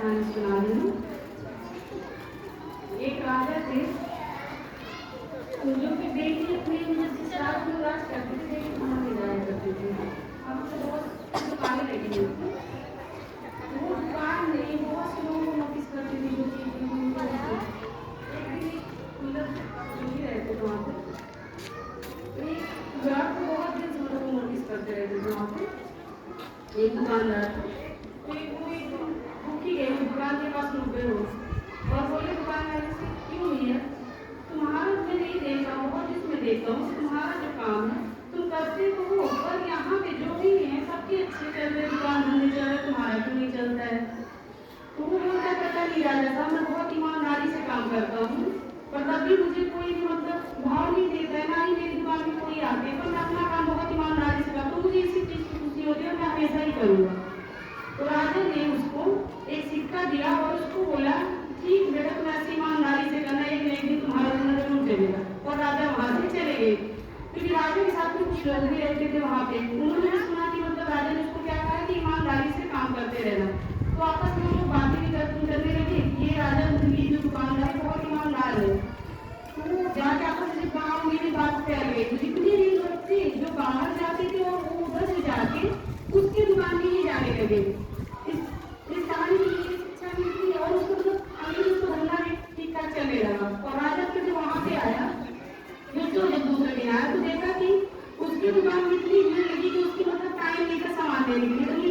कहानी सुना रही हूँ। एक राजा थे जो कि बेटी अपने जिस राज में राज करते थे बेटी वहाँ ले जाया करते थे। हम तो बहुत दुकानें लगी हुई थी, वो दुकान नहीं बहुत से लोगों को नोटिस करती थी जो चीज़ एक दिन मतलब जो भी रहते थे वहाँ पे एक ग्राहक को बहुत दिन से मतलब नोटिस करते रहते थे वहाँ पे एक दुकानदार तो वो एक दिन भूखी गई दुकान के पास रुक गए हो और बोले दुकानदार से क्यों नहीं है तुम्हारा मैं नहीं देखता हूँ बहुत जिसमें देखता हूँ तुम्हारा जो काम है तुम करते तो हो और यहाँ पे जो भी है सबके अच्छे चल रहे दुकान धंधे चल रहे तुम्हारा क्यों नहीं चलता है। तो वो बोलता पता नहीं राजा साहब मैं बहुत ईमानदारी से काम करता हूँ पर तब भी मुझे कोई भी मतलब भाव नहीं देता है ना ही मेरी दुकान में कोई आते है पर मैं अपना काम बहुत ईमानदारी से करता हूँ मुझे इसी चीज़ की खुशी होती है और मैं हमेशा ही करूँगा। तो राजा ने उसको एक सिक्का दिया और उसको बोला ठीक बेटा तुम ऐसी ईमानदारी से करना एक दिन तुम्हारा दिन जरूर चलेगा। और राजा वहाँ से चले गए क्योंकि राजा के साथ में कुछ लोग भी रहते थे वहाँ पे उन्होंने भी सुना कि मतलब राजा ने उसको क्या कहा कि ईमानदारी से काम करते रहना। तो आपस में लोग बातें भी करने लगे ये राजा ये जो दुकानदार है बहुत ईमानदार है। तो जाके आपस में गाँव मेरी बात फैल गई तो जितने भी लोग थे जो बाहर जाते थे और वो उधर से जाके उसकी दुकान में ही जाने लगे। इस कहानी में ये शिक्षा मिलती है और उसको मतलब आगे उसको धंधा भी ठीक ठाक चलने लगा। और राजा फिर वहाँ पे आया जो जब दूसरे दिन आया तो देखा कि उसकी दुकान में इतनी भीड़ लगी कि उसकी मतलब टाइम लेकर सामान लेने के लिए